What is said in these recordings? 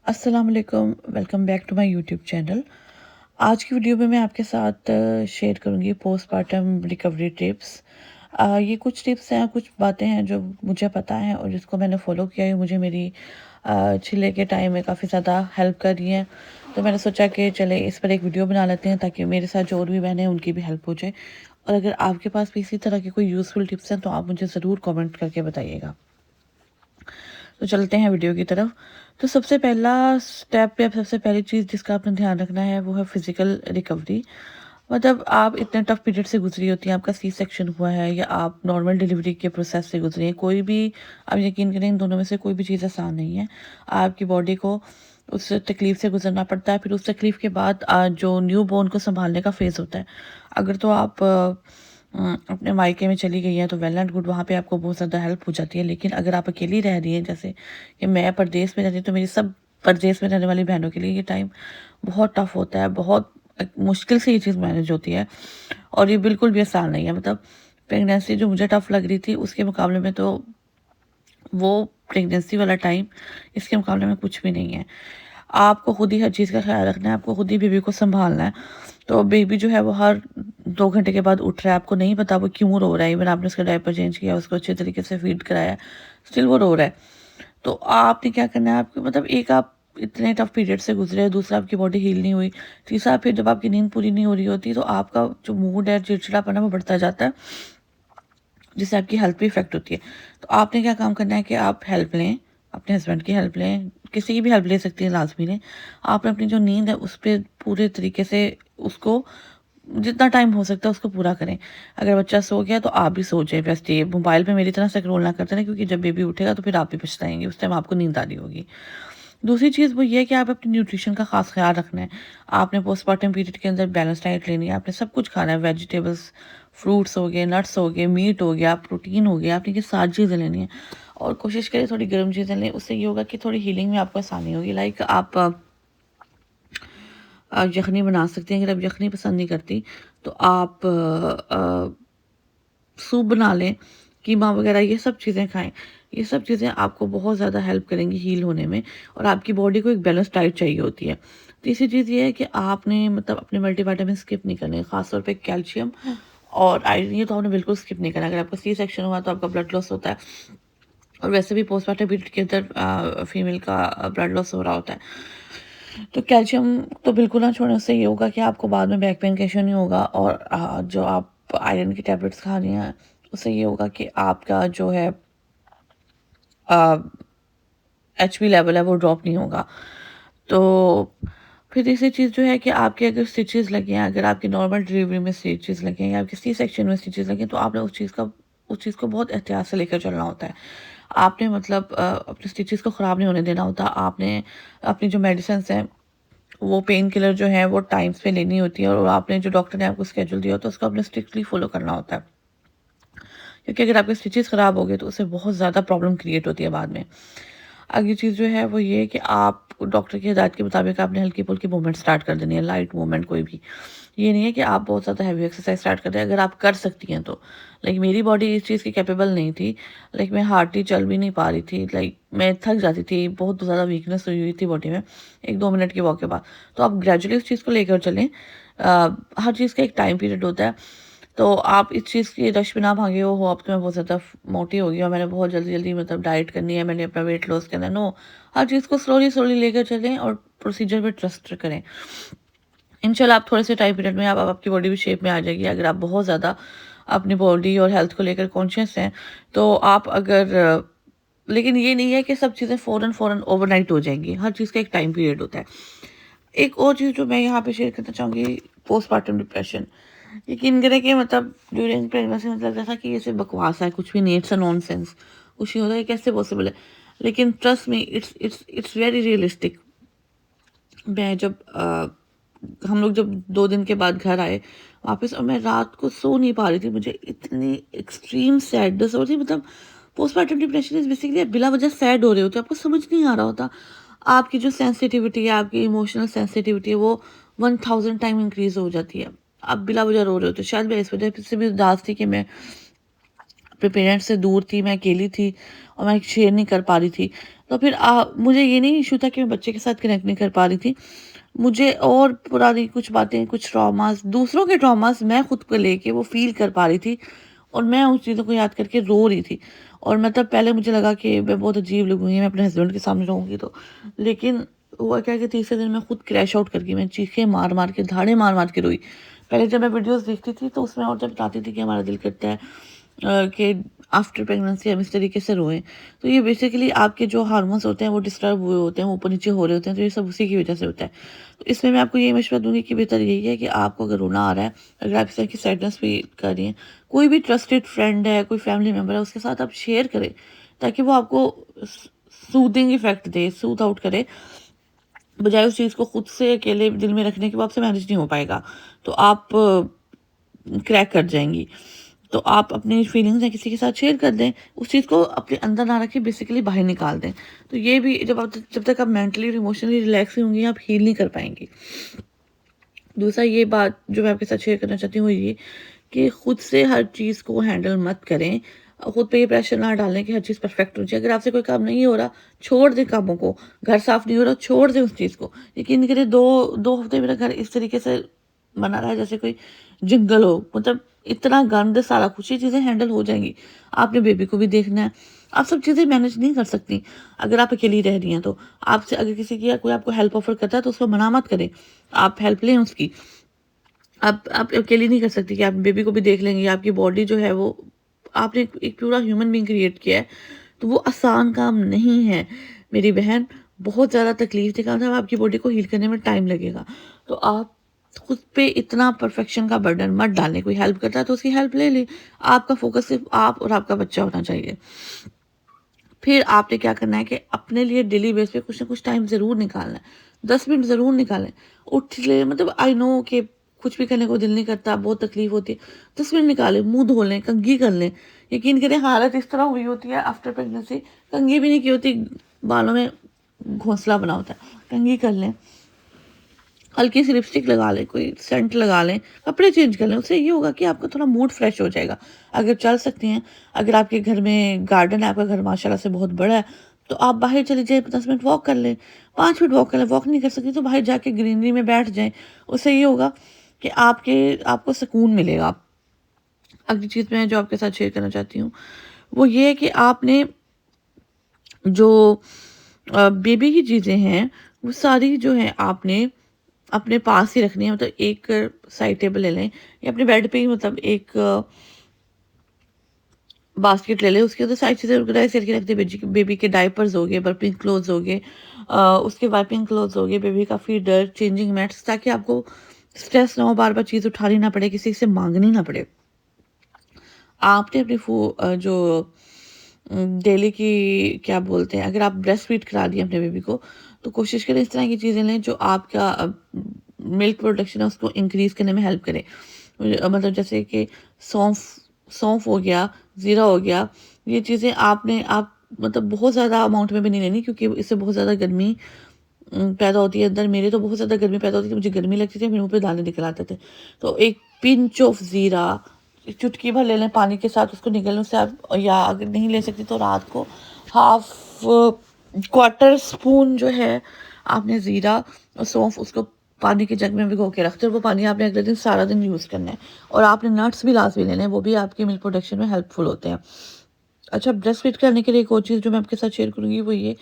अस्सलाम वालेकुम, welcome back to my YouTube channel. आज की वीडियो में मैं आपके साथ शेयर करूंगी पोस्टपार्टम रिकवरी टिप्स। ये कुछ टिप्स हैं, कुछ बातें हैं जो मुझे पता है और जिसको मैंने फॉलो किया है, मुझे मेरी छिले के टाइम में काफ़ी ज़्यादा हेल्प कर रही हैं। तो मैंने सोचा कि चले इस पर एक वीडियो बना लेते हैं ताकि मेरे साथ जो और भी बहनें हैं उनकी भी हेल्प हो जाए। और अगर आपके पास भी इसी तरह के कोई यूज़फुल टिप्स हैं तो आप मुझे ज़रूर कमेंट करके बताइएगा। तो चलते हैं वीडियो की तरफ। तो सबसे पहला स्टेप या सबसे पहली चीज़ जिसका आपने ध्यान रखना है वो है फिजिकल रिकवरी। मतलब आप इतने टफ पीरियड से गुजरी होती हैं, आपका सी सेक्शन हुआ है या आप नॉर्मल डिलीवरी के प्रोसेस से गुजरी हैं, कोई भी आप यकीन करें इन दोनों में से कोई भी चीज़ आसान नहीं है। आपकी बॉडी को उस तकलीफ से गुजरना पड़ता है। फिर उस तकलीफ के बाद जो न्यू बॉर्न को संभालने का फेज़ होता है। अगर तो आप अपने मायके में चली गई हैं तो वेल एंड गुड, वहाँ पे आपको बहुत ज़्यादा हेल्प हो जाती है। लेकिन अगर आप अकेली रह रही हैं, जैसे कि मैं परदेश में रहती हूँ, तो मेरी सब परदेश में रहने वाली बहनों के लिए ये टाइम बहुत टफ होता है। बहुत मुश्किल से ये चीज़ मैनेज होती है और ये बिल्कुल भी आसान नहीं है। मतलब प्रेगनेंसी जो मुझे टफ लग रही थी उसके मुकाबले में तो वो प्रेगनेंसी वाला टाइम इसके मुकाबले में कुछ भी नहीं है। आपको खुद ही हर चीज़ का ख्याल रखना है, आपको खुद ही बेबी को संभालना है। तो बेबी जो है वो हर 2 घंटे के बाद उठ रहा है, आपको नहीं पता वो क्यों रो रहा है। इवन आपने उसका डायपर चेंज किया, उसको अच्छे तरीके से फीड कराया, स्टिल वो रो रहा है। तो आपने क्या करना है, आपको मतलब एक आप इतने टफ पीरियड से गुजरे, दूसरा आपकी बॉडी हील नहीं हुई, तीसरा फिर जब आपकी नींद पूरी नहीं हो रही होती तो आपका जो मूड है, चिड़चिड़ापन है वो बढ़ता जाता है, जिससे आपकी हेल्थ पे इफ़ेक्ट होती है। तो आपने क्या काम करना है कि आप हेल्प लें, अपने हस्बैंड की हेल्प लें, किसी की भी हेल्प ले सकती हैं, लाज़मी लें। आपने अपनी जो नींद है उस पे पूरे तरीके से उसको जितना टाइम हो सकता है उसको पूरा करें। अगर बच्चा सो गया तो आप भी सो जाएँ, बस ये मोबाइल पे मेरी तरह स्क्रॉल ना करते रहें, क्योंकि जब बेबी उठेगा तो फिर आप भी पछताएँगे, उस टाइम आपको नींद आ रही होगी। दूसरी चीज़ वो ये है कि आप अपनी न्यूट्रिशन का ख़ास ख़्याल रखना है। आपने पोस्टपार्टम पीरियड के अंदर बैलेंस डाइट लेनी है, आपने सब कुछ खाना है, वेजिटेबल्स, फ्रूट्स हो गए, नट्स हो गए, मीट हो गया, प्रोटीन हो गया, आपने ये सारी चीज़ें लेनी है। और कोशिश करें थोड़ी गर्म चीज़ें लें, उससे ये होगा कि थोड़ी हीलिंग में आपको आसानी होगी। लाइक आप यखनी बना सकते हैं। अगर आप यखनी पसंद नहीं करती तो आप सूप बना लें, कीमा वगैरह ये सब चीज़ें खाएँ। ये सब चीज़ें आपको बहुत ज़्यादा हेल्प करेंगी हील होने में, और आपकी बॉडी को एक बैलेंस डाइट चाहिए होती है। तीसरी चीज़ ये है कि आपने मतलब अपने मल्टीविटामिन स्किप नहीं करने, ख़ास तौर पे कैल्शियम और आयरन, ये तो आपने बिल्कुल स्किप नहीं करना। अगर आपका सी सेक्शन हुआ तो आपका ब्लड लॉस होता है, और वैसे भी पोस्टपार्टम पीरियड के अंदर फीमेल का ब्लड लॉस हो रहा होता है। तो कैल्शियम तो बिल्कुल ना छोड़ें, उससे ये होगा कि आपको बाद में बैक पेन का इश्यू नहीं होगा। और जो आप आयरन की टैबलेट्स खा रही हैं उससे ये होगा कि आपका जो है एचपी लेवल है वो ड्रॉप नहीं होगा। तो फिर तीसरी चीज़ जो है कि आपके अगर स्टिचेस लगे हैं, अगर आपकी नॉर्मल डिलीवरी में स्टिचेस लगे हैं या आपकी सी सेक्शन में स्टिचेस लगे हैं, तो आपने उस चीज़ को बहुत एहतियात से लेकर चलना होता है। आपने मतलब अपने स्टिचेस को ख़राब नहीं होने देना होता। आपने अपनी जो मेडिसिन्स हैं, वो पेन किलर जो है वो टाइम्स पे लेनी होती है, और आपने जो डॉक्टर ने आपको स्केड्यूल दिया होता है उसको आपने स्ट्रिक्टली फॉलो करना होता है। क्योंकि अगर आपके स्टिचेस ख़राब हो गए तो उससे बहुत ज़्यादा प्रॉब्लम क्रिएट होती है बाद में। अगली चीज़ जो है वो ये है कि आप डॉक्टर की हिदायत के मुताबिक आपने हल्की-फुल्की मूवमेंट स्टार्ट कर देनी है, लाइट मूवमेंट कोई भी। ये नहीं है कि आप बहुत ज़्यादा हैवी एक्सरसाइज स्टार्ट कर दें, अगर आप कर सकती हैं तो। लाइक मेरी बॉडी इस चीज़ की कैपेबल नहीं थी। लाइक मैं हार्डली चल भी नहीं पा रही थी, लाइक मैं थक जाती थी, बहुत ज़्यादा वीकनेस हुई हुई थी बॉडी में 1-2 मिनट की वॉक के बाद। तो आप ग्रेजुअली उस चीज़ को लेकर चलें। हर चीज़ का एक टाइम पीरियड होता है। तो आप इस चीज़ की रश में ना भागे हो अब तो मैं बहुत ज़्यादा मोटी हो गई और मैंने बहुत जल्दी-जल्दी मतलब डाइट करनी है, मैंने अपना वेट लॉस करना है, नो। हर चीज़ को स्लोली-स्लोली लेकर चलें और प्रोसीजर पे ट्रस्ट करें। इंशाल्लाह आप थोड़े से टाइम पीरियड में आप आपकी बॉडी भी शेप में आ जाएगी। अगर आप बहुत ज़्यादा अपनी बॉडी और हेल्थ को लेकर कॉन्शियस हैं, तो आप अगर लेकिन ये नहीं है कि सब चीज़ें फ़ौरन-फ़ौरन ओवरनाइट हो जाएँगी। हर चीज़ का एक टाइम पीरियड होता है। एक और चीज़ जो मैं यहाँ पे शेयर करना चाहूँगी, पोस्टपार्टम डिप्रेशन। यकीन करें कि मतलब ड्यूरिंग प्रेगनेंसी मतलब लगता था कि ये सिर्फ बकवास है, कुछ भी नहीं, इट्स अ नॉनसेंस। कुछ नहीं होता, ये कैसे पॉसिबल है? लेकिन trust me, it's very realistic. मैं जब हम लोग जब 2 दिन के बाद घर आए वापस, और मैं रात को सो नहीं पा रही थी, मुझे इतनी एक्सट्रीम सैडनेस हो रही थी। मतलब पोस्टपार्टम डिप्रेशन इज़ बेसिकली आप बिला वजह सैड हो रहे होते हो, आपको समझ नहीं आ रहा होता। आपकी जो सेंसिटिविटी है, आपकी इमोशनल सेंसिटिविटी है, वो 1000 टाइम इंक्रीज़ हो जाती है। आप बिला वजह रो रहे होते हो। शायद मैं इस वजह से भी उदास थी कि मैं अपने पेरेंट्स से दूर थी, मैं अकेली थी और मैं शेयर नहीं कर पा रही थी। تو پھر مجھے یہ نہیں ایشو تھا کہ میں بچے کے ساتھ کنیکٹ نہیں کر پا رہی تھی، مجھے اور پرانی کچھ باتیں، کچھ ٹراماز، دوسروں کے ٹراماز میں خود کو لے کے وہ فیل کر پا رہی تھی، اور میں اس چیزوں کو یاد کر کے رو رہی تھی، اور مطلب پہلے مجھے لگا کہ میں بہت عجیب لگوں گی میں اپنے ہسبینڈ کے سامنے رہوں گی تو، لیکن ہوا کیا کہ تیسرے دن میں خود کریش آؤٹ کر گئی، میں چیخیں مار مار کے، دھاڑے مار مار کے روئی۔ پہلے جب میں ویڈیوز دیکھتی تھی تو اس میں عورتیں بتاتی تھی کہ ہمارا دل کرتا ہے کہ آفٹر پریگننسی ہم اس طریقے سے روئیں، تو یہ بیسیکلی آپ کے جو ہارمونس ہوتے ہیں وہ ڈسٹرب ہوئے ہوتے ہیں، وہ اوپر نیچے ہو رہے ہوتے ہیں، تو یہ سب اسی کی وجہ سے ہوتا ہے۔ تو اس میں آپ کو یہ مشورہ دوں گی کہ بہتر یہی ہے کہ آپ کو اگر رونا آ رہا ہے، اگر آپ اس طرح کی سیڈنس فیل کر رہی ہیں، کوئی بھی ٹرسٹڈ فرینڈ ہے، کوئی فیملی ممبر ہے، اس کے ساتھ آپ شیئر کریں تاکہ وہ آپ کو سوتھنگ ایفیکٹ دے، سوتھ آؤٹ کرے، بجائے اس چیز کو خود سے اکیلے دل میں رکھنے کے، وہ آپ سے مینیج نہیں ہو پائے گا، تو آپ کریک کر جائیں گی۔ تو آپ اپنی فیلنگز ہیں کسی کے ساتھ شیئر کر دیں، اس چیز کو اپنے اندر نہ رکھیں، بیسیکلی باہر نکال دیں، تو یہ بھی جب تک آپ مینٹلی اور ایموشنلی ریلیکس ہوں گی، آپ ہیل نہیں کر پائیں گی۔ دوسرا یہ بات جو میں آپ کے ساتھ شیئر کرنا چاہتی ہوں وہ یہ کہ خود سے ہر چیز کو ہینڈل مت کریں، خود پہ یہ پریشر نہ ڈالیں کہ ہر چیز پرفیکٹ ہو جائے۔ اگر آپ سے کوئی کام نہیں ہو رہا، چھوڑ دیں کاموں کو، گھر صاف نہیں ہو رہا، چھوڑ دیں اس چیز کو۔ یقین کریں، دو ہفتے میرا گھر اس طریقے سے بنا رہا ہے جیسے کوئی جنگل ہو، مطلب اتنا گند، سارا کچھ، یہ چیزیں ہینڈل ہو جائیں گی۔ آپ نے بیبی کو بھی دیکھنا ہے، آپ سب چیزیں مینیج نہیں کر سکتی اگر آپ اکیلی رہ رہی ہیں تو۔ آپ سے اگر کسی کی کوئی آپ کو ہیلپ آفر کرتا ہے تو اس کو منع مت کریں، آپ ہیلپ لیں اس کی۔ آپ اکیلی نہیں کر سکتی کہ آپ بیبی کو بھی دیکھ لیں گے، آپ کی باڈی جو ہے وہ، آپ نے ایک پورا ہیومن بینگ کریٹ کیا ہے، تو وہ آسان کام نہیں ہے میری بہن، بہت زیادہ تکلیف دہ کام تھا، آپ کی باڈی کو ہیل کرنے میں ٹائم لگے گا، تو آپ خود پہ اتنا پرفیکشن کا برڈن مت ڈالیں۔ کوئی ہیلپ کرتا ہے تو اس کی ہیلپ لے لیں، آپ کا فوکس صرف آپ اور آپ کا بچہ ہونا چاہیے۔ پھر آپ نے کیا کرنا ہے کہ اپنے لیے ڈیلی بیس پہ کچھ نہ کچھ ٹائم ضرور نکالنا ہے، 10 منٹ ضرور نکالیں، اٹھ لیں، مطلب آئی نو کہ کچھ بھی کرنے کو دل نہیں کرتا، بہت تکلیف ہوتی ہے، 10 منٹ نکالیں، منہ دھو لیں، کنگھی کر لیں۔ یقین کریں حالت اس طرح ہوئی ہوتی ہے آفٹر پریگننسی، کنگھی بھی نہیں کی ہوتی، بالوں میں گھونسلہ بنا ہوتا ہے، کنگھی کر لیں، ہلکی سی لپسٹک لگا لیں، کوئی سینٹ لگا لیں، کپڑے چینج کر لیں، اس سے یہ ہوگا کہ آپ کا تھوڑا موڈ فریش ہو جائے گا۔ اگر چل سکتی ہیں، اگر آپ کے گھر میں گارڈن ہے، آپ کا گھر ماشاءاللہ سے بہت بڑا ہے، تو آپ باہر چلے جائیں، 10 منٹ واک کر لیں، 5 منٹ واک کر لیں، واک نہیں کر سکتی تو باہر جا کے گرینری میں بیٹھ جائیں، اس سے یہ ہوگا کہ آپ کو سکون ملے گا۔ اگلی چیز میں جو آپ کے ساتھ شیئر کرنا چاہتی ہوں وہ یہ ہے کہ آپ نے جو بیبی کی چیزیں ہیں وہ ساری جو ہیں آپ نے اپنے پاس ہی رکھنی ہے، مطلب ایک سائڈ ٹیبل لے لیں یا اپنے بیڈ پہ ہی، مطلب ایک باسکٹ لے لیں، اس کے اندر ساری چیزیں آرگنائز کر کے رکھ دیں۔ بیبی کے ڈائپرز ہو گئے، برپنگ کلوتھز ہو گئے، اس کے وائپنگ کلوتھز ہو گئے، بیبی کا فیڈر، چینجنگ میٹس، تاکہ آپ کو سٹریس نہ ہو، بار بار چیز اٹھانی نہ پڑے، کسی سے مانگنی نہ پڑے۔ آپ نے اپنی جو ڈیلی کی کیا بولتے ہیں، اگر آپ بریسٹ فیڈ کرا دیں اپنے بیبی کو تو کوشش کریں اس طرح کی چیزیں لیں جو آپ کا ملک پروڈکشن ہے اس کو انکریز کرنے میں ہیلپ کرے، مطلب جیسے کہ سونف ہو گیا، زیرہ ہو گیا، یہ چیزیں آپ مطلب بہت زیادہ اماؤنٹ میں بھی نہیں لینی، کیونکہ اس سے بہت زیادہ گرمی پیدا ہوتی ہے اندر۔ میرے تو بہت زیادہ گرمی پیدا ہوتی تھی، مجھے گرمی لگتی تھی، میرے منہ پہ دانے نکل آتے تھے، تو ایک پنچ آف زیرہ، چٹکی بھر لے لیں پانی کے ساتھ، اس کو نگل لیں، اس سے آپ، یا اگر نہیں لے سکتی تو رات کو ہاف کوارٹر اسپون جو ہے آپ نے زیرہ اور سونف، اس کو پانی کے جگ میں بھگو کے رکھتے ہیں، اور وہ پانی آپ نے اگلے دن سارا دن یوز کرنا ہے، اور آپ نے نٹس بھی لازمی لینے ہیں، وہ بھی آپ کی ملک پروڈکشن میں ہیلپ فل ہوتے ہیں۔ اچھا، بریسٹ فیڈ کرنے کے لیے ایک اور چیز جو میں آپ کے ساتھ شیئر کروں گی وہ یہ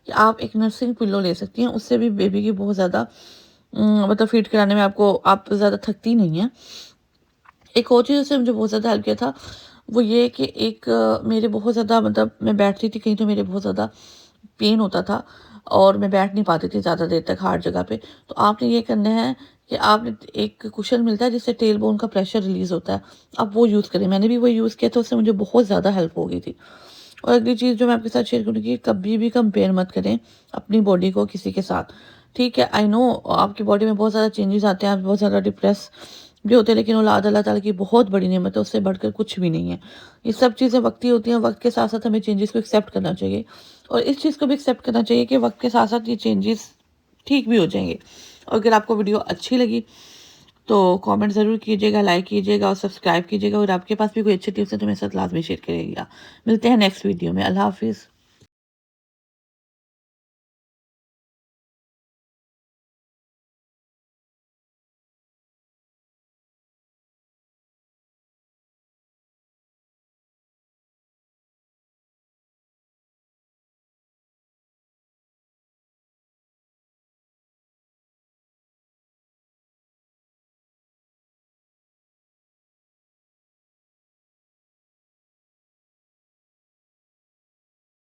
کہ آپ ایک نرسنگ پلو لے سکتی ہیں، اس سے بھی بیبی کی بہت زیادہ مطلب فیڈ کرانے میں آپ زیادہ تھکتی نہیں ہیں۔ ایک اور چیز سے مجھے بہت زیادہ ہیلپ کیا تھا وہ یہ کہ ایک میرے بہت زیادہ، مطلب میں بیٹھتی تھی کہیں تو میرے بہت زیادہ پین ہوتا تھا اور میں بیٹھ نہیں پاتی تھی زیادہ دیر تک ہارڈ جگہ پہ، تو آپ نے یہ کرنا ہے کہ آپ نے ایک کشن ملتا ہے جس سے ٹیل بون کا پریشر ریلیز ہوتا ہے، آپ وہ یوز کریں، میں نے بھی وہ یوز کیا تھا، اس سے مجھے بہت زیادہ ہیلپ ہو گئی تھی۔ اور اگلی چیز جو میں آپ کے ساتھ شیئر کروں گی، کبھی بھی کمپیئر مت کریں اپنی باڈی کو کسی کے ساتھ، ٹھیک ہے؟ آئی نو آپ کی باڈی میں بہت زیادہ چینجز آتے ہیں، آپ بہت زیادہ ڈپریس بھی ہوتے ہیں، لیکن اولاد اللہ تعالیٰ کی بہت بڑی نعمت ہے، اس سے بڑھ کر کچھ بھی نہیں ہے۔ یہ سب چیزیں وقتی ہوتی ہیں، وقت کے ساتھ ساتھ ہمیں چینجز کو ایکسیپٹ کرنا چاہیے، اور اس چیز کو بھی ایکسیپٹ کرنا چاہیے کہ وقت کے ساتھ ساتھ یہ چینجز ٹھیک بھی ہو جائیں گے۔ اور اگر آپ کو ویڈیو اچھی لگی تو کامنٹ ضرور کیجیے گا، لائک کیجیے گا اور سبسکرائب کیجیے گا، اور آپ کے پاس بھی کوئی اچھے ٹپس ہیں تو میرے ساتھ لازمی شیئر کریے گا۔ ملتے ہیں نیکسٹ ویڈیو میں، اللہ حافظ۔